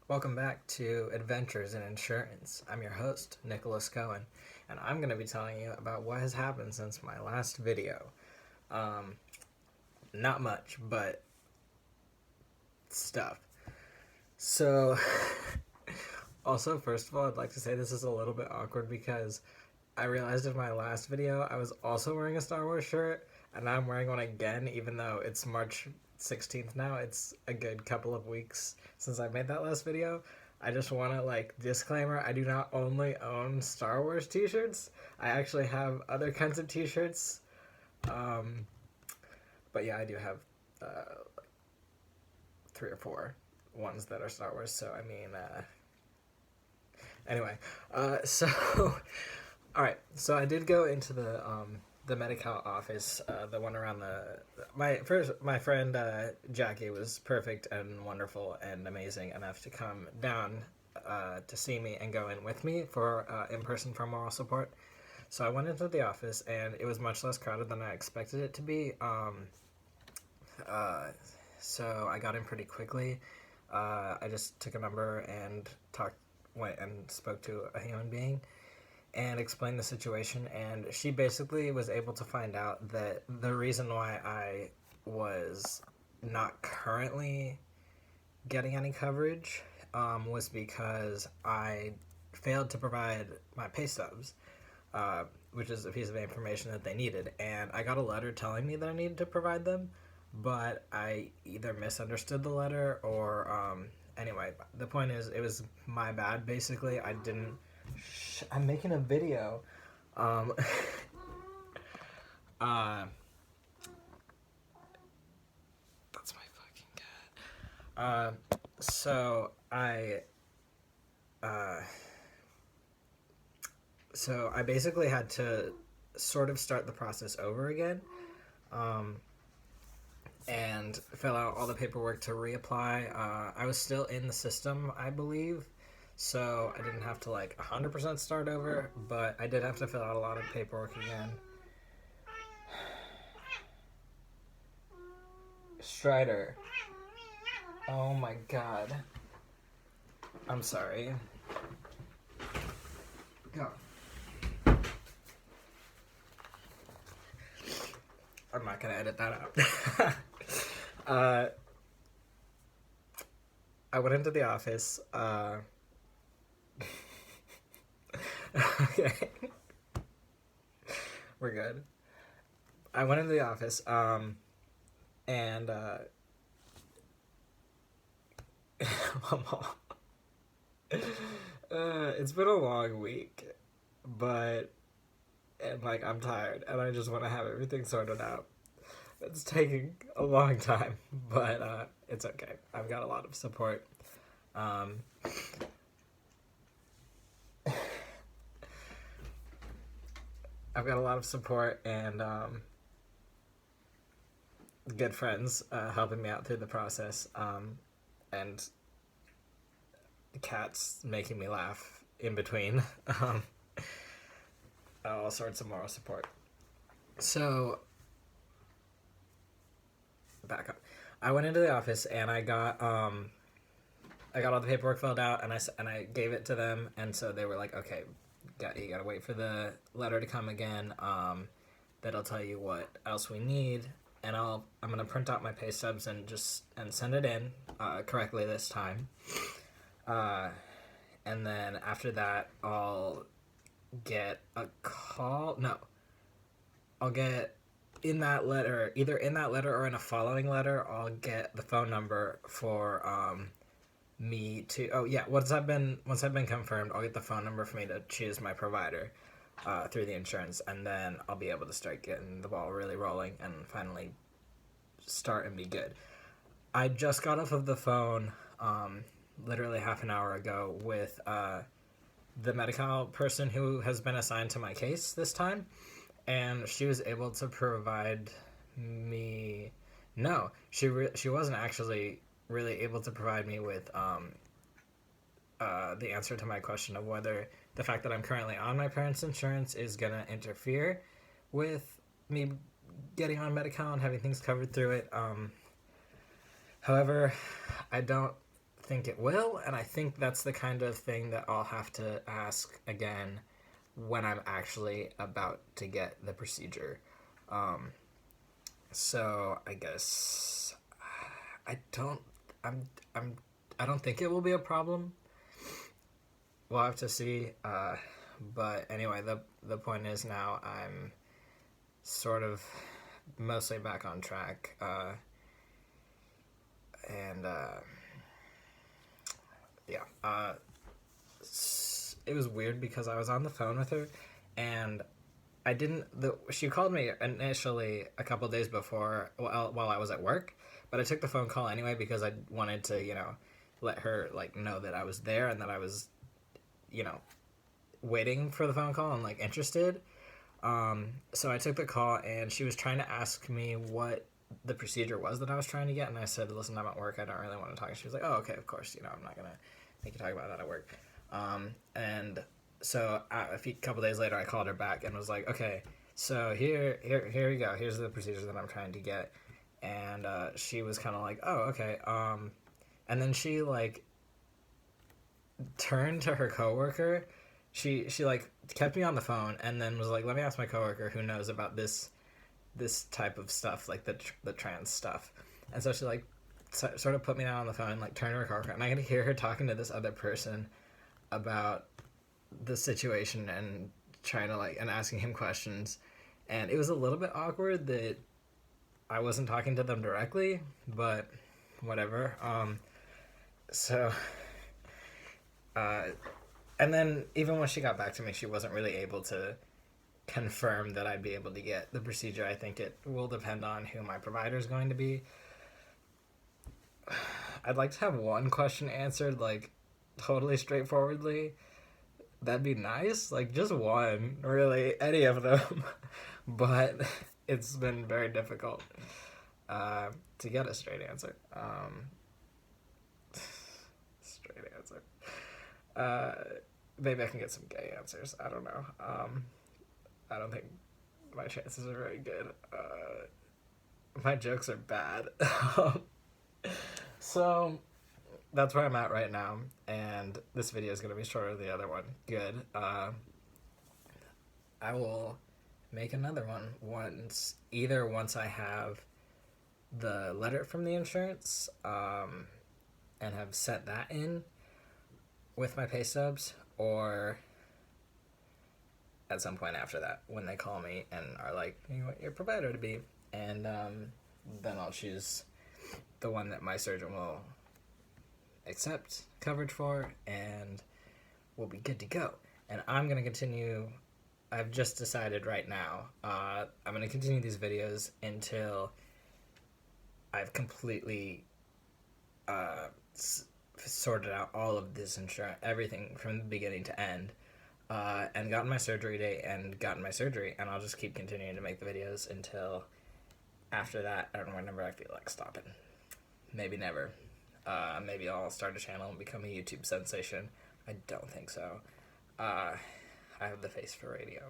Welcome back to Adventures in Insurance. I'm your host, Nicholas Cohen, and I'm going to be telling you about what has happened since my last video. Not much, but stuff. So, also, first of all, I'd like to say this is a little bit awkward because I realized in my last video I was also wearing a Star Wars shirt, and now I'm wearing one again, even though it's March 16th now. It's a good couple of weeks since I made that last video. I just want to, disclaimer, I do not only own Star Wars t-shirts. I actually have other kinds of t-shirts. But yeah, I do have, 3 or 4 ones that are Star Wars, so anyway. So, alright, so I did go into the medi-cal office, the one around my friend Jackie was perfect and wonderful and amazing enough to come down to see me and go in with me for in-person for moral support. So I went into the office and it was much less crowded than I expected it to be. So I got in pretty quickly. I just took a number and went and spoke to a human being and explained the situation, and she basically was able to find out that the reason why I was not currently getting any coverage was because I failed to provide my pay stubs, which is a piece of information that they needed, and I got a letter telling me that I needed to provide them, but I either misunderstood the letter or anyway, the point is it was my bad. Basically, I didn't I'm making a video. That's my fucking cat. So I basically had to sort of start the process over again, and fill out all the paperwork to reapply. I was still in the system, I believe, so I didn't have to 100% start over, but I did have to fill out a lot of paperwork again. Strider. Oh my god. I'm sorry. Go. I'm not gonna edit that out. I went into the office. Okay. We're good. I went into the office, and it's been a long week, but I'm tired, and I just want to have everything sorted out. It's taking a long time, but it's okay. I've got a lot of support. I've got a lot of support and good friends helping me out through the process, and the cat's making me laugh in between. All sorts of moral support. So, back up. I went into the office and I got all the paperwork filled out, and I gave it to them, and so they were like, okay, you gotta wait for the letter to come again. That'll tell you what else we need, and I'm gonna print out my pay stubs and send it in correctly this time. And then after that, I'll get a call. No, I'll get in that letter, either in that letter or in a following letter, I'll get the phone number for me to. Oh yeah, once I've been confirmed, I'll get the phone number for me to choose my provider through the insurance, and then I'll be able to start getting the ball really rolling and finally start and be good. I just got off of the phone literally half an hour ago with the medi-cal person who has been assigned to my case this time, and she was able to provide me. No, she wasn't actually really able to provide me with the answer to my question of whether the fact that I'm currently on my parents' insurance is going to interfere with me getting on medi-cal and having things covered through it. However, I don't think it will, and I think that's the kind of thing that I'll have to ask again when I'm actually about to get the procedure. So I guess I don't I don't think it will be a problem. We'll have to see. But anyway, the point is now I'm sort of mostly back on track. Yeah. It was weird because I was on the phone with her, and she called me initially a couple days before while I was at work, but I took the phone call anyway because I wanted to, let her know that I was there and that I was, waiting for the phone call and interested. So I took the call, and she was trying to ask me what the procedure was that I was trying to get, and I said, listen, I'm at work, I don't really want to talk. And she was like, oh, okay, of course, I'm not gonna make you talk about that at work. And so a couple days later I called her back and was like, okay, so here you go, here's the procedure that I'm trying to get. And she was kind of like, oh, okay. And then she turned to her coworker. She kept me on the phone and then was like, let me ask my coworker who knows about this type of stuff, the trans stuff. And so she sort of put me down on the phone and turned to her coworker, and I could hear her talking to this other person about the situation and trying to and asking him questions. And it was a little bit awkward that I wasn't talking to them directly, but whatever. And then even when she got back to me, she wasn't really able to confirm that I'd be able to get the procedure. I think it will depend on who my provider is going to be. I'd like to have one question answered totally straightforwardly. That'd be nice. Just one, really, any of them. But it's been very difficult to get a straight answer. Straight answer. Maybe I can get some gay answers. I don't know. I don't think my chances are very good. My jokes are bad. So that's where I'm at right now, and this video is going to be shorter than the other one. Good. I will make another one once I have the letter from the insurance and have sent that in with my pay stubs, or at some point after that when they call me and are like, you want your provider to be, and then I'll choose the one that my surgeon will accept coverage for, and we'll be good to go. And I'm going to continue, I've just decided right now, I'm going to continue these videos until I've completely sorted out all of this insurance, everything from the beginning to end, and gotten my surgery date and gotten my surgery, and I'll just keep continuing to make the videos until after that. I don't know whenever I feel like stopping. Maybe never. Maybe I'll start a channel and become a YouTube sensation. I don't think so. I have the face for radio.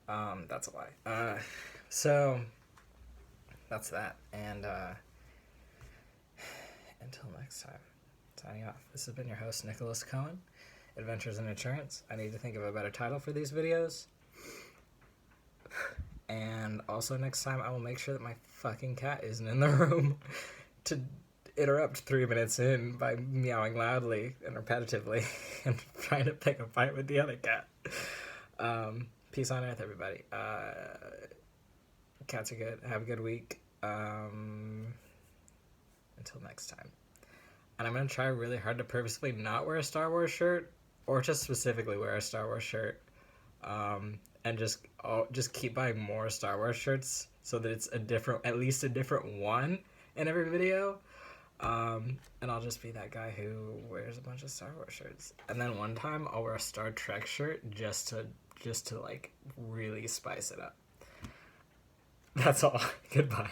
That's a lie. So that's that. And until next time, signing off. This has been your host, Nicholas Cohen, Adventures in Insurance. I need to think of a better title for these videos. And also next time I will make sure that my fucking cat isn't in the room to interrupt 3 minutes in by meowing loudly and repetitively and trying to pick a fight with the other cat. Peace on earth, everybody. Cats are good. Have a good week. Until next time. And I'm going to try really hard to purposefully not wear a Star Wars shirt, or just specifically wear a Star Wars shirt. And just keep buying more Star Wars shirts so that it's at least a different one in every video. And I'll just be that guy who wears a bunch of Star Wars shirts. And then one time I'll wear a Star Trek shirt just to really spice it up. That's all. Goodbye.